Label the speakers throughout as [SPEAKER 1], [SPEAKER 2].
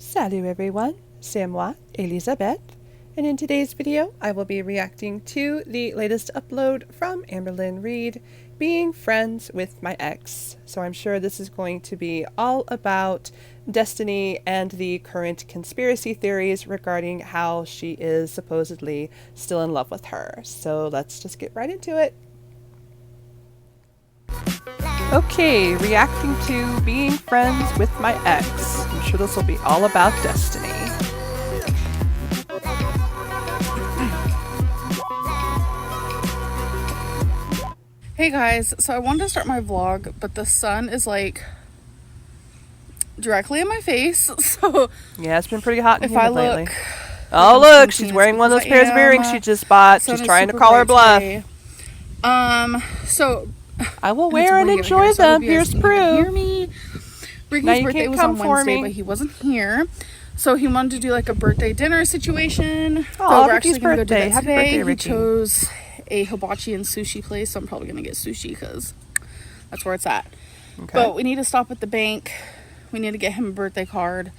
[SPEAKER 1] Salut everyone, c'est moi, Elisabeth, and in today's video I will be reacting to the latest upload from Amberlynn Reid, being friends with my ex. So I'm sure this is going to be all about Destiny and the current conspiracy theories regarding how she is supposedly still in love with her. So let's just get right into it. Okay, reacting to being friends with my ex. I'm sure this will be all about Destiny.
[SPEAKER 2] Hey guys, so I wanted to start my vlog, but the sun is like directly in my face, so
[SPEAKER 1] yeah, it's been pretty hot and humid lately.
[SPEAKER 2] Oh
[SPEAKER 1] look, she's wearing one of those pairs of earrings she just bought. She's trying to call her bluff.
[SPEAKER 2] So
[SPEAKER 1] I will wear and enjoy them. Here's proof.
[SPEAKER 2] Hear me. Ricky's birthday was on Wednesday, but he wasn't here. So he wanted to do like a birthday dinner situation.
[SPEAKER 1] Oh,
[SPEAKER 2] we're
[SPEAKER 1] Ricky's
[SPEAKER 2] actually gonna
[SPEAKER 1] birthday.
[SPEAKER 2] Go do that
[SPEAKER 1] Happy
[SPEAKER 2] today.
[SPEAKER 1] birthday, Ricky.
[SPEAKER 2] He chose a hibachi and sushi place, so I'm probably gonna get sushi because that's where it's at. Okay. But we need to stop at the bank. We need to get him a birthday card.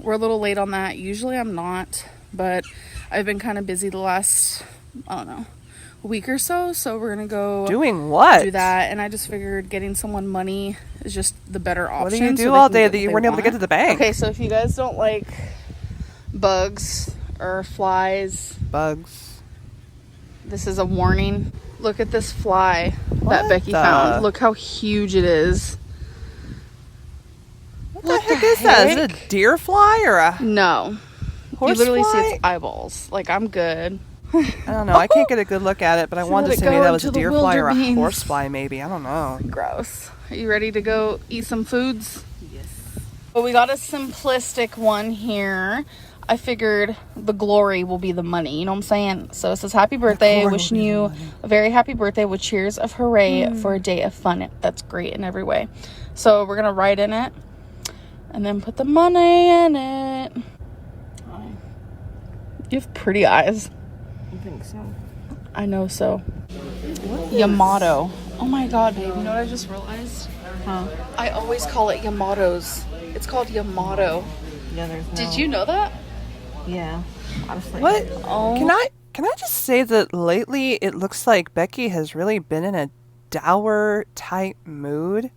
[SPEAKER 2] We're a little late on that. Usually I'm not, but I've been kind of busy the last, I don't know, week or so. So we're gonna go
[SPEAKER 1] doing what?
[SPEAKER 2] Do that, and I just figured getting someone money is just the better option.
[SPEAKER 1] What do you do all day that you weren't able to get to the bank?
[SPEAKER 2] Okay, so if you guys don't like bugs or flies, this is a warning. Look at this fly that Becky found. Look how huge it is.
[SPEAKER 1] What the heck is that? Is it a deer fly or a
[SPEAKER 2] no?
[SPEAKER 1] Horse
[SPEAKER 2] you literally
[SPEAKER 1] fly?
[SPEAKER 2] see its eyeballs. Like, I'm good.
[SPEAKER 1] I don't know. I can't get a good look at it, but I wanted to say maybe that was a deer fly or a horse fly, maybe. I don't know.
[SPEAKER 2] Gross. Are you ready to go eat some foods? Yes. Well, we got a simplistic one here. I figured the glory will be the money. You know what I'm saying? So it says, happy birthday. Wishing you a very happy birthday with cheers of hooray for a day of fun. That's great in every way. So we're going to write in it and then put the money in it. You have pretty eyes.
[SPEAKER 3] I think so.
[SPEAKER 2] I know so. Yamato. Oh my god, babe. You know what I just realized?
[SPEAKER 3] Huh?
[SPEAKER 2] I always call it Yamatos. It's called Yamato.
[SPEAKER 3] Yeah, there's no...
[SPEAKER 2] Did you know that?
[SPEAKER 3] Yeah. Honestly.
[SPEAKER 1] What?
[SPEAKER 2] Oh.
[SPEAKER 1] Can I just say that lately it looks like Becky has really been in a dour type mood?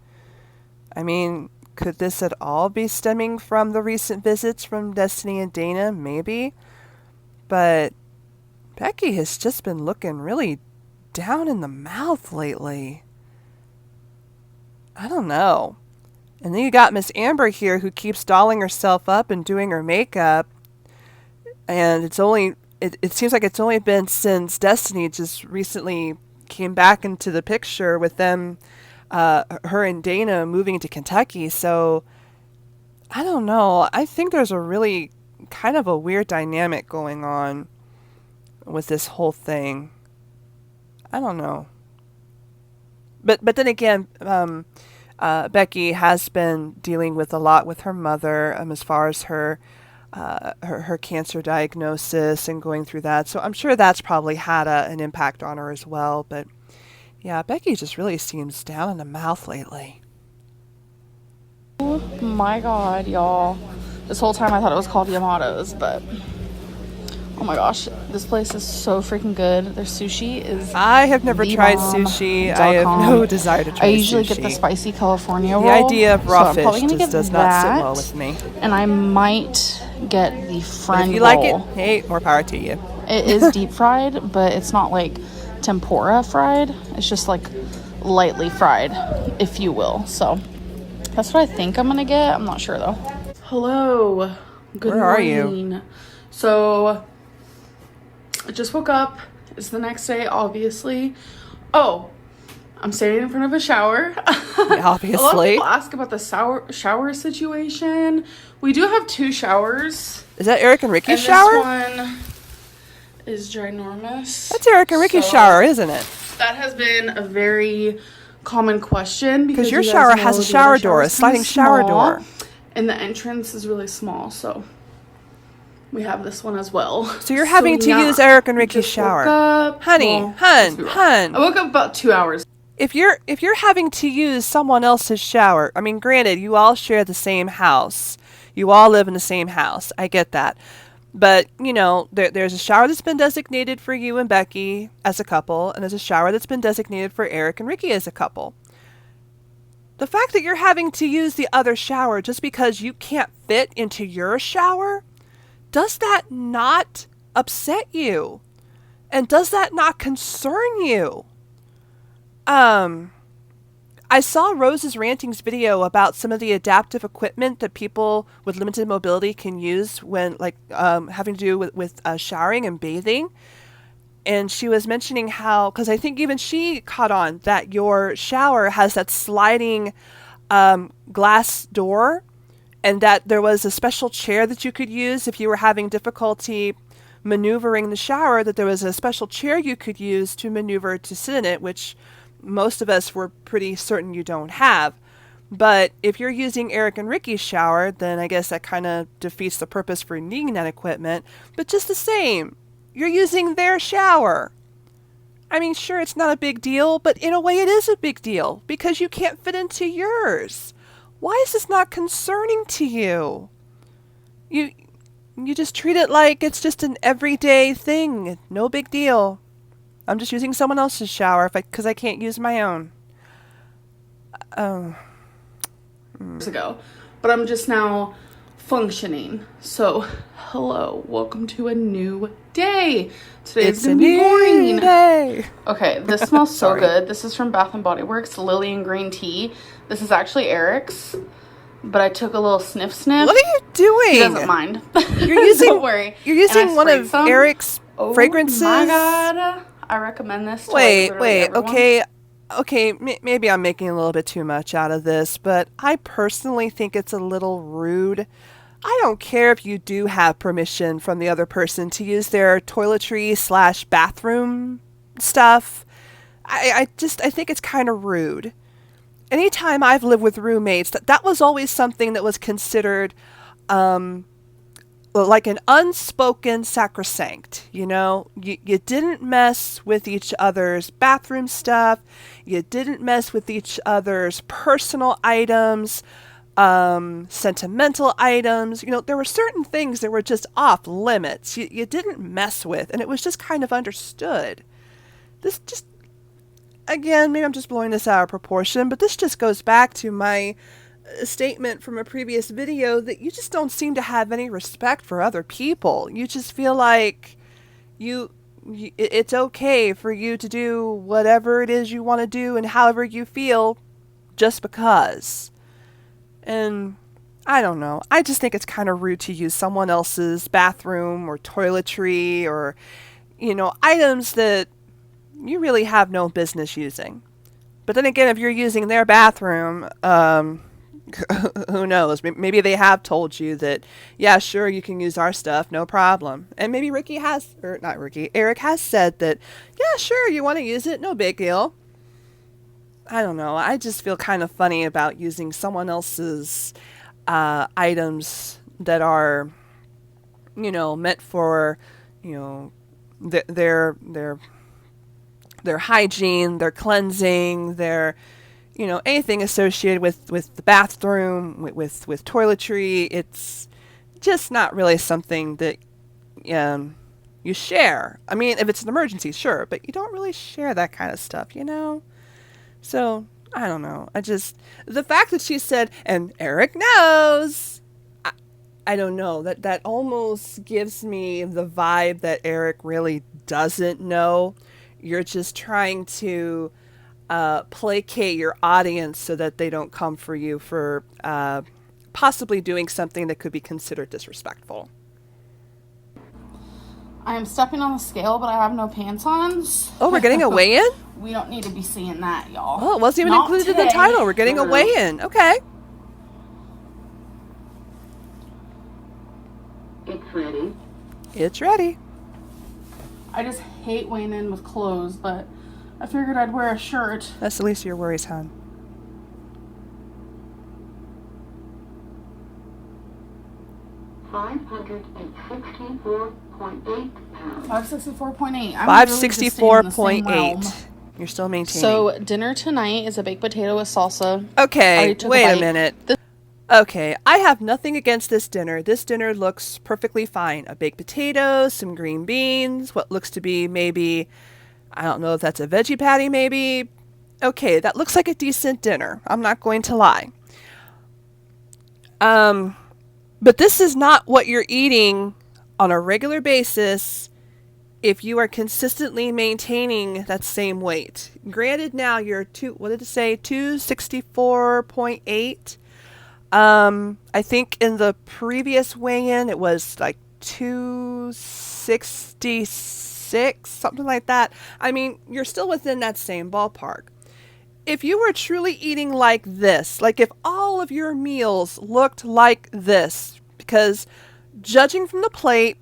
[SPEAKER 1] I mean, could this at all be stemming from the recent visits from Destiny and Dana? Maybe. But Becky has just been looking really down in the mouth lately. I don't know. And then you got Miss Amber here who keeps dolling herself up and doing her makeup. And it seems like it's only been since Destiny just recently came back into the picture with them, her and Dana moving to Kentucky. So I don't know. I think there's a really kind of a weird dynamic going on with this whole thing. I don't know. But then again, Becky has been dealing with a lot with her mother as far as her cancer diagnosis and going through that. So I'm sure that's probably had an impact on her as well. But yeah, Becky just really seems down in the mouth lately.
[SPEAKER 2] Oh my god, y'all. This whole time I thought it was called Yamato's, but oh my gosh, this place is so freaking good. Their sushi is
[SPEAKER 1] I have never tried sushi. I have no desire to try sushi.
[SPEAKER 2] I usually get the spicy California roll.
[SPEAKER 1] The idea of raw fish just does not sit
[SPEAKER 2] that,
[SPEAKER 1] well with me.
[SPEAKER 2] And I might get the friend roll.
[SPEAKER 1] If you like it, hey, more power to you.
[SPEAKER 2] It is deep fried, but it's not like tempura fried. It's just like lightly fried, if you will. So that's what I think I'm gonna get. I'm not sure though. Hello. Good morning.
[SPEAKER 1] Where are you?
[SPEAKER 2] So I just woke up. It's the next day, obviously. Oh, I'm standing in front of a shower.
[SPEAKER 1] Obviously.
[SPEAKER 2] A lot of people ask about the shower situation. We do have 2 showers.
[SPEAKER 1] Is that Eric and Ricky's shower?
[SPEAKER 2] This one is ginormous.
[SPEAKER 1] That's Eric and Ricky's shower, isn't it?
[SPEAKER 2] That has been a very common question because
[SPEAKER 1] your shower has a shower door, a sliding shower door.
[SPEAKER 2] And the entrance is really small, so we have this one as well.
[SPEAKER 1] So you're having to use Eric and Ricky's shower. Honey, hun.
[SPEAKER 2] I woke up about 2 hours.
[SPEAKER 1] If you're having to use someone else's shower, I mean, granted, you all share the same house. You all live in the same house. I get that. But, you know, there's a shower that's been designated for you and Becky as a couple, and there's a shower that's been designated for Eric and Ricky as a couple. The fact that you're having to use the other shower just because you can't fit into your shower, does that not upset you? And does that not concern you? I saw Rose's Ranting's video about some of the adaptive equipment that people with limited mobility can use when, like, having to do with showering and bathing. And she was mentioning how, because I think even she caught on that your shower has that sliding glass door, and that there was a special chair that you could use if you were having difficulty maneuvering the shower, that there was a special chair you could use to maneuver to sit in it, which most of us were pretty certain you don't have. But if you're using Eric and Ricky's shower, then I guess that kind of defeats the purpose for needing that equipment. But just the same, you're using their shower. I mean, sure, it's not a big deal, but in a way it is a big deal because you can't fit into yours. Why is this not concerning to you? You just treat it like it's just an everyday thing. No big deal. I'm just using someone else's shower because I can't use my own.
[SPEAKER 2] Years ago, but I'm just now functioning. So, hello, welcome to a new day. Today's
[SPEAKER 1] It's
[SPEAKER 2] gonna
[SPEAKER 1] a
[SPEAKER 2] be
[SPEAKER 1] new
[SPEAKER 2] boring.
[SPEAKER 1] day.
[SPEAKER 2] Okay, this smells so
[SPEAKER 1] Sorry.
[SPEAKER 2] good. This is from Bath and Body Works, Lily and Green Tea. This is actually Eric's, but I took a little sniff.
[SPEAKER 1] What are you doing?
[SPEAKER 2] He doesn't mind.
[SPEAKER 1] You're using.
[SPEAKER 2] Don't worry.
[SPEAKER 1] You're using one of Eric's fragrances.
[SPEAKER 2] Oh my god! I recommend this. To
[SPEAKER 1] Wait.
[SPEAKER 2] everyone.
[SPEAKER 1] Okay. Maybe I'm making a little bit too much out of this, but I personally think it's a little rude. I don't care if you do have permission from the other person to use their toiletry / bathroom stuff. I think it's kind of rude. Anytime I've lived with roommates, that was always something that was considered like an unspoken sacrosanct. You know, you didn't mess with each other's bathroom stuff. You didn't mess with each other's personal items, sentimental items. You know, there were certain things that were just off limits. You didn't mess with, and it was just kind of understood. This just, again, maybe I'm just blowing this out of proportion, but this just goes back to my statement from a previous video that you just don't seem to have any respect for other people. You just feel like it's okay for you to do whatever it is you want to do and however you feel just because. And I don't know. I just think it's kind of rude to use someone else's bathroom or toiletry or, you know, items that you really have no business using. But then again, if you're using their bathroom, who knows? Maybe they have told you that, yeah, sure, you can use our stuff, no problem. And maybe Eric has said that, yeah, sure, you want to use it, no big deal. I don't know. I just feel kind of funny about using someone else's items that are, you know, meant for, you know, their hygiene, their cleansing, their, you know, anything associated with the bathroom, with toiletry. It's just not really something that you share. I mean, if it's an emergency, sure, but you don't really share that kind of stuff, you know? So, I don't know. The fact that she said, and Eric knows, I don't know. That almost gives me the vibe that Eric really doesn't know. You're just trying to placate your audience so that they don't come for you for possibly doing something that could be considered disrespectful.
[SPEAKER 2] I am stepping on the scale, but I have no pants on.
[SPEAKER 1] Oh, we're getting a weigh-in?
[SPEAKER 2] We don't need to be seeing that, y'all.
[SPEAKER 1] Oh, it wasn't even
[SPEAKER 2] Not
[SPEAKER 1] included in
[SPEAKER 2] today.
[SPEAKER 1] the title. We're getting a weigh-in. Okay.
[SPEAKER 4] It's ready.
[SPEAKER 1] It's ready.
[SPEAKER 2] I just hate weighing in with clothes, but I figured I'd wear a shirt.
[SPEAKER 1] That's the least of your worries, hon.
[SPEAKER 4] £564.8.
[SPEAKER 2] 564.8.
[SPEAKER 1] 564.8. You're still maintaining.
[SPEAKER 2] So dinner tonight is a baked potato with salsa.
[SPEAKER 1] Okay,
[SPEAKER 2] I took a
[SPEAKER 1] wait a
[SPEAKER 2] bite.
[SPEAKER 1] minute. Okay, I have nothing against this dinner. This dinner looks perfectly fine. A baked potato, some green beans, what looks to be maybe, I don't know if that's a veggie patty maybe. Okay, that looks like a decent dinner. I'm not going to lie. But this is not what you're eating on a regular basis if you are consistently maintaining that same weight. Granted, now you're what did it say? 264.8. I think in the previous weigh-in it was like 266, something like that. I mean, you're still within that same ballpark. If you were truly eating like this, like if all of your meals looked like this, because judging from the plate,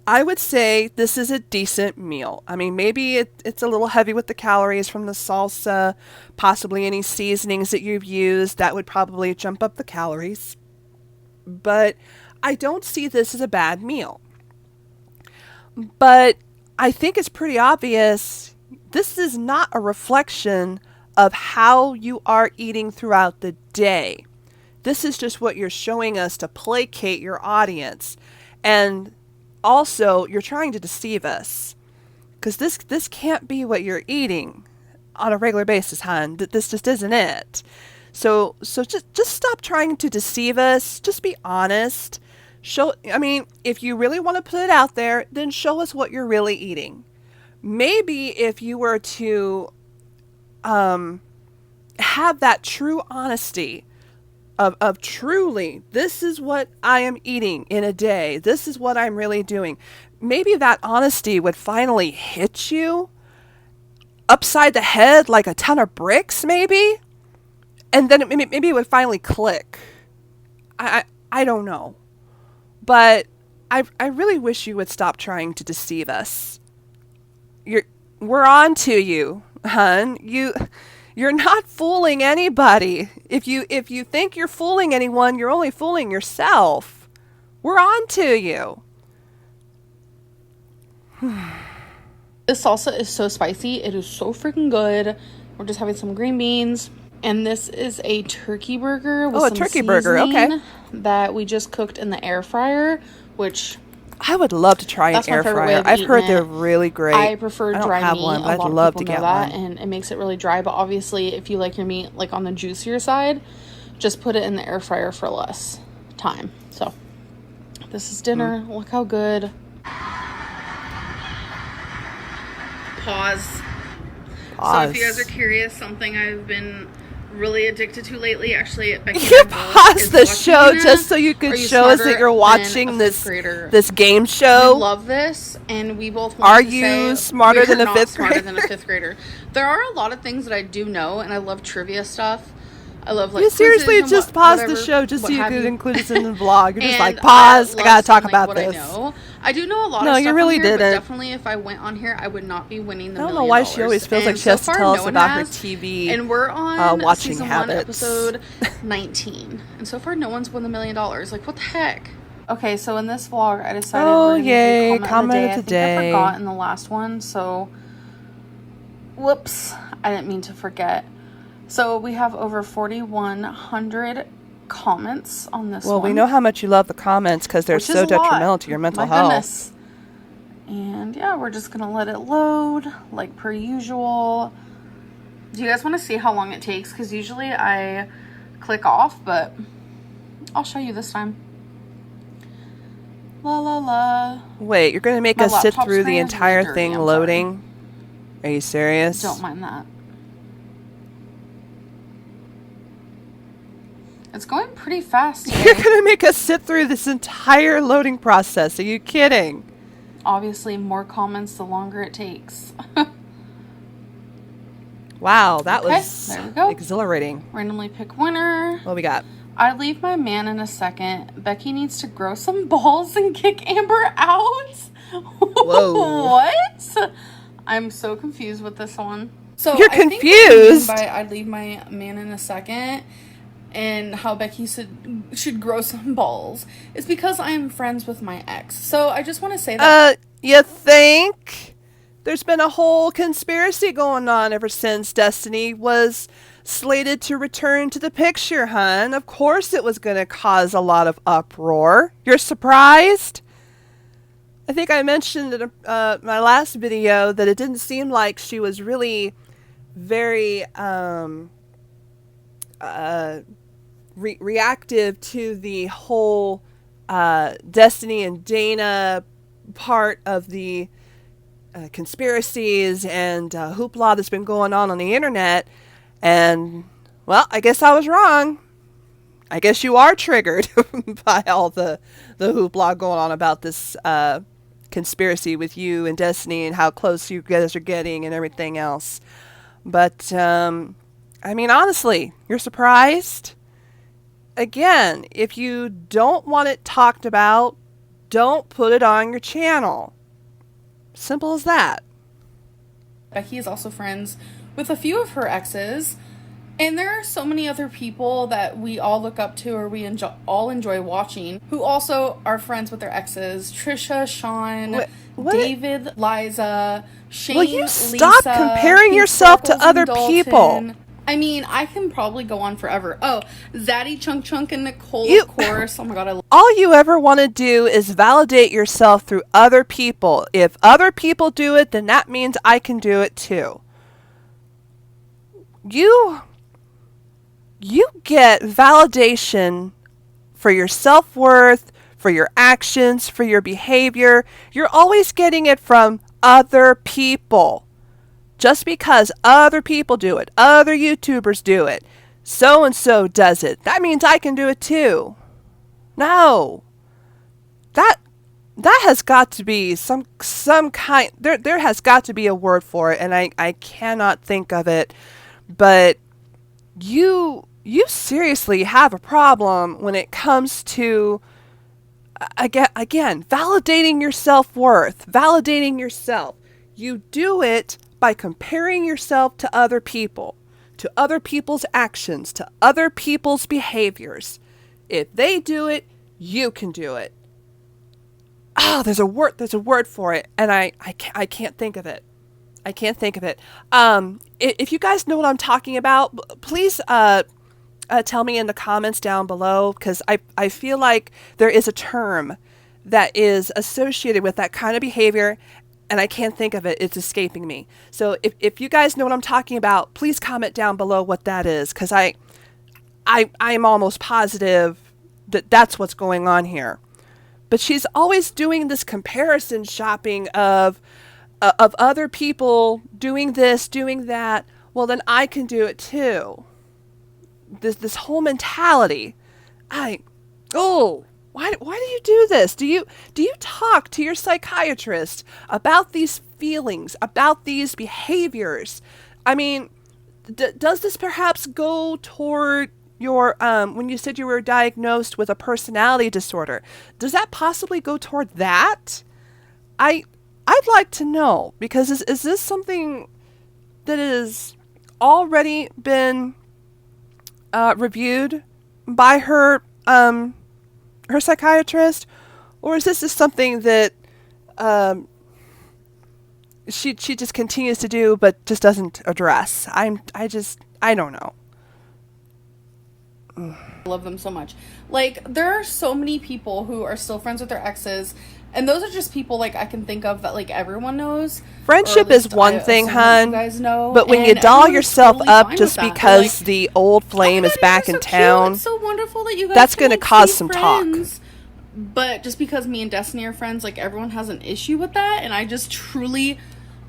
[SPEAKER 1] I would say this is a decent meal. I mean, maybe it's a little heavy with the calories from the salsa, possibly any seasonings that you've used. That would probably jump up the calories. But I don't see this as a bad meal. But I think it's pretty obvious this is not a reflection of how you are eating throughout the day. This is just what you're showing us to placate your audience. And also, you're trying to deceive us. Because this can't be what you're eating on a regular basis, hon. This just isn't it. So just stop trying to deceive us. Just be honest. If you really want to put it out there, then show us what you're really eating. Maybe if you were to have that true honesty of truly, this is what I am eating in a day. This is what I'm really doing. Maybe that honesty would finally hit you upside the head like a ton of bricks, maybe. And then maybe it would finally click. I don't know. But I really wish you would stop trying to deceive us. We're on to you, hun. You're not fooling anybody. If you think you're fooling anyone, you're only fooling yourself. We're on to you.
[SPEAKER 2] This salsa is so spicy. It is so freaking good. We're just having some green beans. And this is a turkey burger with some
[SPEAKER 1] turkey burger. Okay.
[SPEAKER 2] That we just cooked in the air fryer, which
[SPEAKER 1] I would love to try an air fryer. I've heard they're really great.
[SPEAKER 2] I prefer dry meat.
[SPEAKER 1] One, but
[SPEAKER 2] I'd
[SPEAKER 1] love to get
[SPEAKER 2] that,
[SPEAKER 1] one.
[SPEAKER 2] and it makes it really dry. But obviously, if you like your meat like on the juicier side, just put it in the air fryer for less time. So this is dinner. Look how good. Pause. So if you guys are curious, something I've been really addicted to lately, actually, Becky,
[SPEAKER 1] you paused the show just so you could show us that you're watching this game show.
[SPEAKER 2] We love this, and we both
[SPEAKER 1] are you smarter than a fifth grader?
[SPEAKER 2] Smarter than a fifth grader. There are a lot of things that I do know, and I love trivia stuff. I love
[SPEAKER 1] you seriously just paused the show just so you could include us in the vlog. You're just like, pause. I gotta talk about this.
[SPEAKER 2] I do know a lot of stuff.
[SPEAKER 1] No, you really
[SPEAKER 2] on here,
[SPEAKER 1] didn't.
[SPEAKER 2] But definitely, if I went on here, I would not be winning the $1 million.
[SPEAKER 1] I don't know why she always feels like she has to tell us about her TV
[SPEAKER 2] and we're on
[SPEAKER 1] watching
[SPEAKER 2] season
[SPEAKER 1] habits.
[SPEAKER 2] 1, episode 19. And so far, no one's won the $1 million. Like, what the heck? Okay, so in this vlog, I decided we're going to do comment of the day. I think I forgot in the last one, so whoops. I didn't mean to forget. So we have over 4,100 comments on this one.
[SPEAKER 1] Well, we know how much you love the comments because they're so detrimental to your mental health.
[SPEAKER 2] Goodness. And yeah, we're just going to let it load like per usual. Do you guys want to see how long it takes? Because usually I click off, but I'll show you this time. La la la.
[SPEAKER 1] Wait, you're going to make us sit through the entire thing loading? Are you serious?
[SPEAKER 2] Don't mind that. It's going pretty fast today.
[SPEAKER 1] You're going to make us sit through this entire loading process. Are you kidding?
[SPEAKER 2] Obviously, more comments the longer it takes.
[SPEAKER 1] Wow, that was
[SPEAKER 2] there we go.
[SPEAKER 1] Exhilarating.
[SPEAKER 2] Randomly pick winner.
[SPEAKER 1] What we got?
[SPEAKER 2] I'd leave my man in a second. Becky needs to grow some balls and kick Amber out.
[SPEAKER 1] Whoa.
[SPEAKER 2] What? I'm so confused with this one. So
[SPEAKER 1] you're confused?
[SPEAKER 2] I think I'd leave my man in a second and how Becky should grow some balls is because I am friends with my ex. So I just want to say that.
[SPEAKER 1] You think? There's been a whole conspiracy going on ever since Destiny was slated to return to the picture, hun. Of course it was going to cause a lot of uproar. You're surprised? I think I mentioned in my last video that it didn't seem like she was really very reactive to the whole Destiny and Dana part of the conspiracies and hoopla that's been going on the internet. And, well, I guess I was wrong. I guess you are triggered by all the hoopla going on about this conspiracy with you and Destiny and how close you guys are getting and everything else. But, I mean, honestly, you're surprised? Again, if you don't want it talked about, don't put it on your channel. Simple as that.
[SPEAKER 2] Becky is also friends with a few of her exes, and there are so many other people that we all look up to or we all enjoy watching who also are friends with their exes. Trisha, Sean,
[SPEAKER 1] what?
[SPEAKER 2] David, Liza, Shane,
[SPEAKER 1] Will you stop
[SPEAKER 2] Lisa,
[SPEAKER 1] comparing
[SPEAKER 2] Pete
[SPEAKER 1] yourself to
[SPEAKER 2] Sparkles,
[SPEAKER 1] other
[SPEAKER 2] and Dalton.
[SPEAKER 1] people?
[SPEAKER 2] I mean, I can probably go on forever. Oh, Zaddy, Chunk Chunk, and Nicole, of course. Oh my god,
[SPEAKER 1] all you ever want to do is validate yourself through other people. If other people do it, then that means I can do it too. You get validation for your self-worth, for your actions, for your behavior. You're always getting it from other people. Just because other people do it, other YouTubers do it, so-and-so does it, that means I can do it too. No. That has got to be some kind, there has got to be a word for it, and I cannot think of it. But you seriously have a problem when it comes to, again, validating your self-worth, validating yourself. You do it by comparing yourself to other people, to other people's actions, to other people's behaviors. If they do it, you can do it. Oh, there's a word for it, and I can't think of it. I can't think of it. If you guys know what I'm talking about, please tell me in the comments down below, because I feel like there is a term that is associated with that kind of behavior, and I can't think of it. It's escaping me. So if you guys know what I'm talking about, please comment down below what that is, because I'm almost positive that that's what's going on here. But she's always doing this comparison shopping of other people doing this, doing that. Well, then I can do it too. This whole mentality. Why do you do this? Do you talk to your psychiatrist about these feelings, about these behaviors? I mean, does this perhaps go toward your when you said you were diagnosed with a personality disorder? Does that possibly go toward that? I'd like to know, because is this something that has already been reviewed by her psychiatrist, or is this just something that she just continues to do but just doesn't address? I don't know.
[SPEAKER 2] love them so much. Like, there are so many people who are still friends with their exes, and those are just people, like, I can think of that, like, everyone knows.
[SPEAKER 1] Friendship is one thing, hun,
[SPEAKER 2] you guys know,
[SPEAKER 1] but when you doll yourself up just because the old flame is back in town,
[SPEAKER 2] it's so wonderful that you guys
[SPEAKER 1] that's going to cause some talk.
[SPEAKER 2] But just because me and Destiny are friends, like, everyone has an issue with that, and I just truly...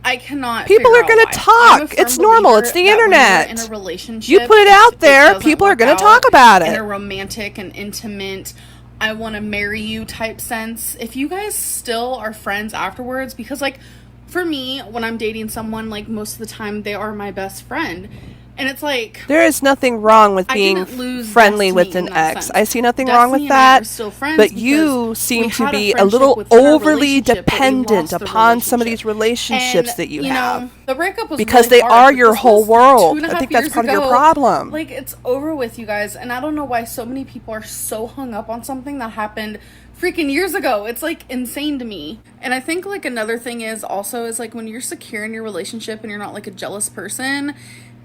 [SPEAKER 2] I cannot.
[SPEAKER 1] People are going to talk. It's normal. It's the internet.
[SPEAKER 2] In a relationship,
[SPEAKER 1] you put it out there, people are going to talk about it.
[SPEAKER 2] In a romantic and intimate, I want to marry you type sense. If you guys still are friends afterwards, because, like, for me, when I'm dating someone, like, most of the time they are my best friend. And it's like,
[SPEAKER 1] there is nothing wrong with being friendly with an ex. I see nothing wrong with that. But you seem to be a little overly dependent upon some of these relationships that you have.
[SPEAKER 2] The breakup was
[SPEAKER 1] because
[SPEAKER 2] really
[SPEAKER 1] they
[SPEAKER 2] hard,
[SPEAKER 1] are your whole world. I think that's part of your problem.
[SPEAKER 2] Like, it's over with, you guys. And I don't know why so many people are so hung up on something that happened freaking years ago. It's, like, insane to me. And I think, like, another thing is also is, like, when you're secure in your relationship and you're not, like, a jealous person,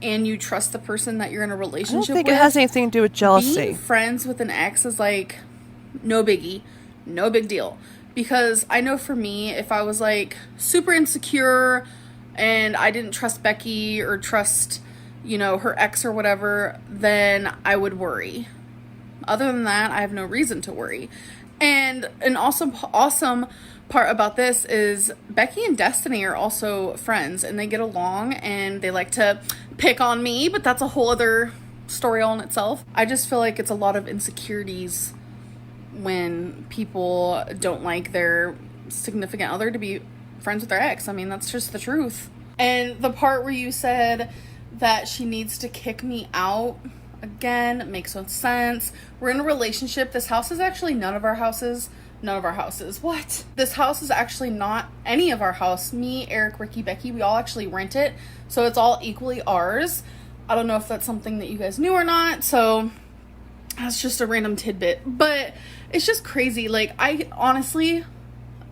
[SPEAKER 2] and you trust the person that you're in a
[SPEAKER 1] I don't
[SPEAKER 2] relationship
[SPEAKER 1] think
[SPEAKER 2] with,
[SPEAKER 1] it has anything to do with jealousy.
[SPEAKER 2] being friends with an ex is like no biggie, no big deal. Because I know for me, if I was like super insecure and I didn't trust Becky or trust, you know, her ex or whatever, then I would worry. Other than that, I have no reason to worry. And an awesome part about this is Becky and Destiny are also friends, and they get along, and they like to pick on me, but that's a whole other story all in itself. I just feel like it's a lot of insecurities when people don't like their significant other to be friends with their ex. I mean, that's just the truth. And the part where you said that she needs to kick me out, again, it makes no sense. We're in a relationship. This house is actually none of our houses. None of our houses. What? This house is actually not any of our house. Me, Eric, Ricky, Becky, we all actually rent it. So it's all equally ours. I don't know if that's something that you guys knew or not. So that's just a random tidbit. But it's just crazy. Like, I honestly,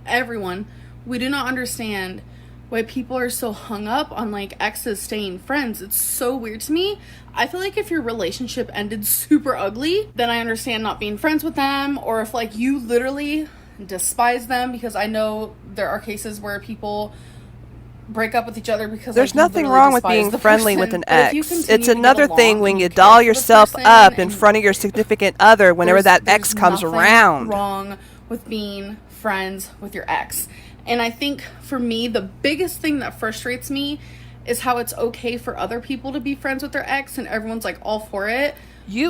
[SPEAKER 2] everyone, we do not understand why people are so hung up on like exes staying friends. It's so weird to me. I feel like if your relationship ended super ugly, then I understand not being friends with them, or if like you literally despise them, because I know there are cases where people break up with each other because
[SPEAKER 1] there's
[SPEAKER 2] like,
[SPEAKER 1] nothing wrong with being friendly with an ex. It's another thing when you doll yourself up in front of your significant other whenever that ex comes around.
[SPEAKER 2] Wrong with being friends with your ex. And I think for me, the biggest thing that frustrates me is how it's okay for other people to be friends with their ex and everyone's like all for it.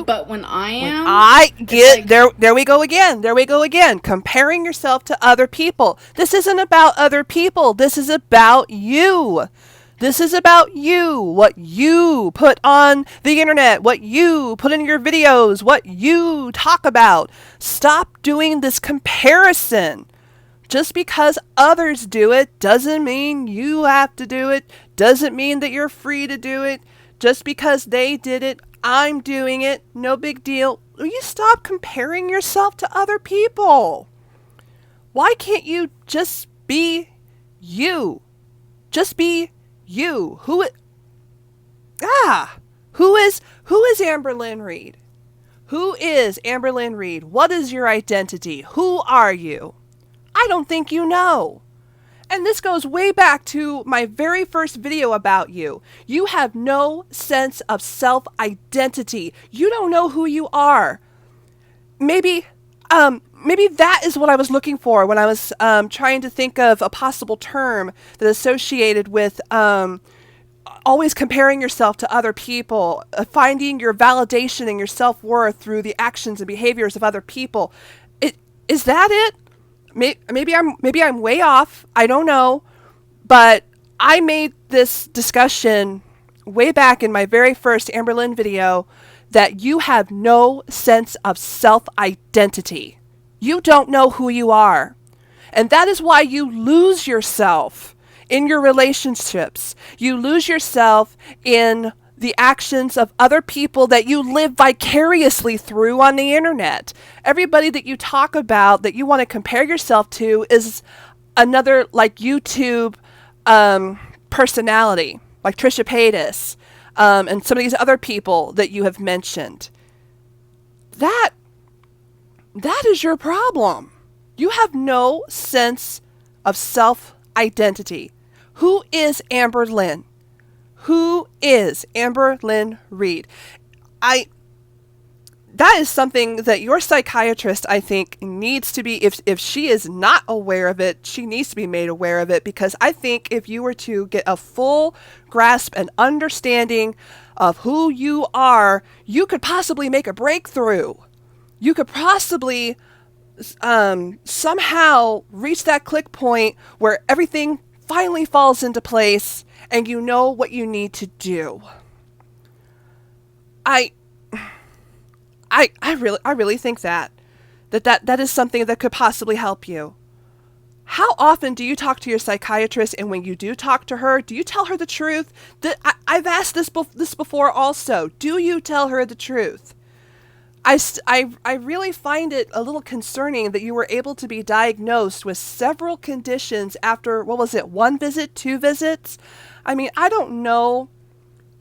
[SPEAKER 2] But when I
[SPEAKER 1] get like, there we go again, comparing yourself to other people. This isn't about other people. This is about you. This is about you, what you put on the internet, what you put in your videos, what you talk about. Stop doing this comparison. Just because others do it doesn't mean you have to do it, doesn't mean that you're free to do it. Just because they did it, I'm doing it, no big deal. Will you stop comparing yourself to other people? Why can't you just be you? Just be you. Who is Amberlynn Reid? Who is Amberlynn Reid? What is your identity? Who are you? I don't think you know. And this goes way back to my very first video about you. You have no sense of self-identity. You don't know who you are. Maybe that is what I was looking for when I was trying to think of a possible term that associated with always comparing yourself to other people, finding your validation and your self-worth through the actions and behaviors of other people. Is that it? Maybe I'm way off. I don't know. But I made this discussion way back in my very first Amberlynn video that you have no sense of self-identity. You don't know who you are. And that is why you lose yourself in your relationships. You lose yourself in the actions of other people that you live vicariously through on the internet. Everybody that you talk about, that you want to compare yourself to, is another like YouTube personality, like Trisha Paytas, and some of these other people that you have mentioned. That is your problem. You have no sense of self-identity. Who is Amberlynn? Who is Amberlynn Reid? That is something that your psychiatrist, I think, needs to be, if she is not aware of it, she needs to be made aware of it, because I think if you were to get a full grasp and understanding of who you are, you could possibly make a breakthrough. You could possibly somehow reach that click point where everything finally falls into place and you know what you need to do. I really think that is something that could possibly help you. How often do you talk to your psychiatrist, and when you do talk to her, do you tell her the truth? I've asked this before also. Do you tell her the truth? I really find it a little concerning that you were able to be diagnosed with several conditions after, what was it, 1 visit, 2 visits? I mean, I don't know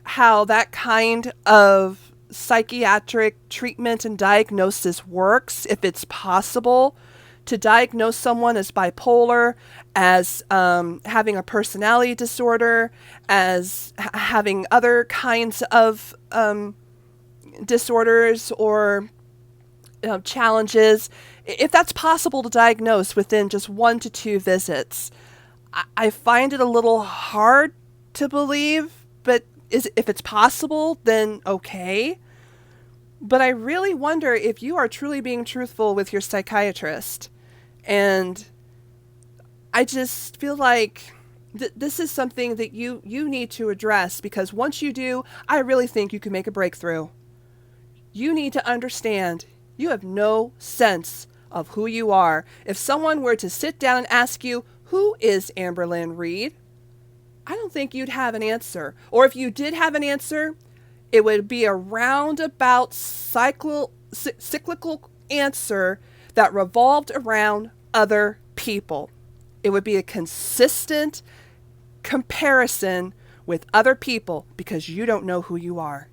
[SPEAKER 1] how that kind of psychiatric treatment and diagnosis works, if it's possible to diagnose someone as bipolar, as having a personality disorder, as having other kinds of disorders or challenges, if that's possible to diagnose within just 1 to 2 visits. I find it a little hard to believe, but if it's possible, then okay. But I really wonder if you are truly being truthful with your psychiatrist. And I just feel like this is something that you need to address, because once you do, I really think you can make a breakthrough. You need to understand you have no sense of who you are. If someone were to sit down and ask you, who is Amberlynn Reid? I don't think you'd have an answer. Or if you did have an answer, it would be a roundabout cyclical answer that revolved around other people. It would be a consistent comparison with other people because you don't know who you are.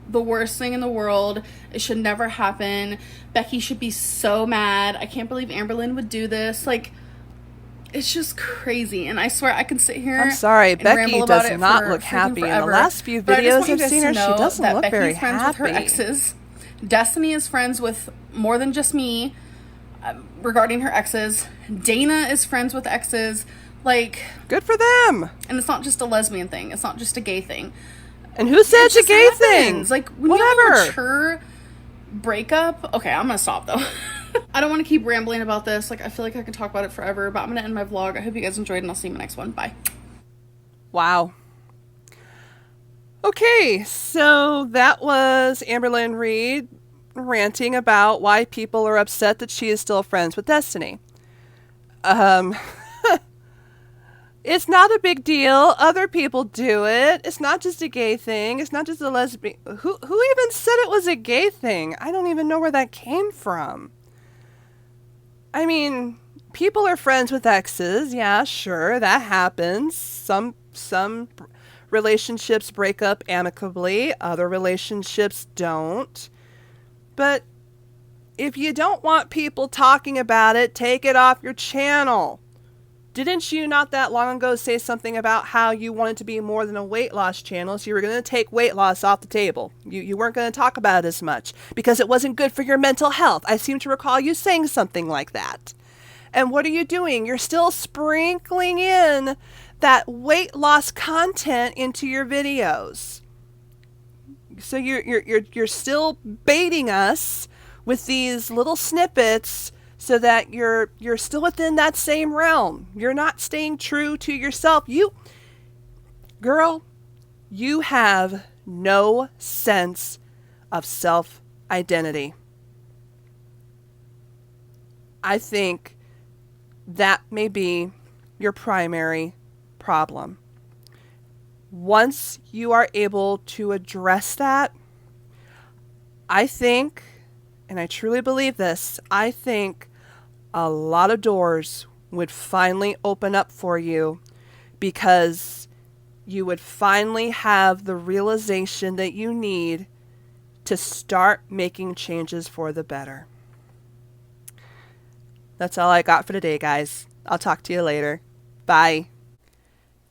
[SPEAKER 2] The worst thing in the world. It should never happen. Becky should be so mad. I can't believe Amberlynn would do this. Like, it's just crazy. And I swear I can sit here.
[SPEAKER 1] I'm sorry,
[SPEAKER 2] and
[SPEAKER 1] Becky
[SPEAKER 2] ramble about
[SPEAKER 1] does
[SPEAKER 2] it
[SPEAKER 1] not
[SPEAKER 2] for
[SPEAKER 1] look happy. In the
[SPEAKER 2] forever.
[SPEAKER 1] last few
[SPEAKER 2] But I just
[SPEAKER 1] videos
[SPEAKER 2] want you
[SPEAKER 1] I've
[SPEAKER 2] guys
[SPEAKER 1] seen
[SPEAKER 2] to
[SPEAKER 1] her, she
[SPEAKER 2] know
[SPEAKER 1] doesn't
[SPEAKER 2] that
[SPEAKER 1] look
[SPEAKER 2] Becky's
[SPEAKER 1] very
[SPEAKER 2] friends
[SPEAKER 1] happy.
[SPEAKER 2] with her exes. Destiny is friends with more than just me regarding her exes. Dana is friends with exes. Like,
[SPEAKER 1] good for them.
[SPEAKER 2] And it's not just a lesbian thing. It's not just a gay thing.
[SPEAKER 1] And who said it's a gay thing?
[SPEAKER 2] Like, when you have a mature breakup. Okay, I'm gonna stop though. I don't want to keep rambling about this. Like, I feel like I could talk about it forever, but I'm gonna end my vlog. I hope you guys enjoyed, and I'll see you in my next one. Bye.
[SPEAKER 1] Wow. Okay, so that was Amberlynn Reid ranting about why people are upset that she is still friends with Destiny. It's not a big deal. Other people do it. It's not just a gay thing. It's not just a lesbian. Who even said it was a gay thing? I don't even know where that came from. I mean, people are friends with exes. Yeah, sure, that happens. Some relationships break up amicably. Other relationships don't. But if you don't want people talking about it, take it off your channel. Didn't you not that long ago say something about how you wanted to be more than a weight loss channel, so you were going to take weight loss off the table? You weren't going to talk about it as much because it wasn't good for your mental health. I seem to recall you saying something like that. And what are you doing? You're still sprinkling in that weight loss content into your videos. So you're still baiting us with these little snippets so that you're still within that same realm. You're not staying true to yourself. Girl, you have no sense of self-identity. I think that may be your primary problem. Once you are able to address that, I think, and I truly believe this, I think a lot of doors would finally open up for you, because you would finally have the realization that you need to start making changes for the better. That's all I got for today, guys. I'll talk to you later. Bye.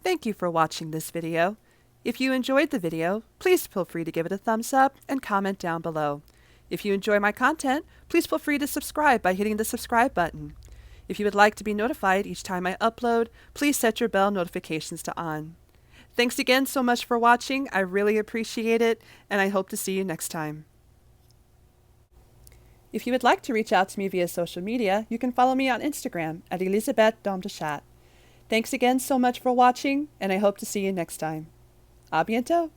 [SPEAKER 1] Thank you for watching this video. If you enjoyed the video, please feel free to give it a thumbs up and comment down below. If you enjoy my content, please feel free to subscribe by hitting the subscribe button. If you would like to be notified each time I upload, please set your bell notifications to on. Thanks again so much for watching. I really appreciate it, and I hope to see you next time. If you would like to reach out to me via social media, you can follow me on Instagram at elisabethdamedechat. Thanks again so much for watching, and I hope to see you next time. A bientôt!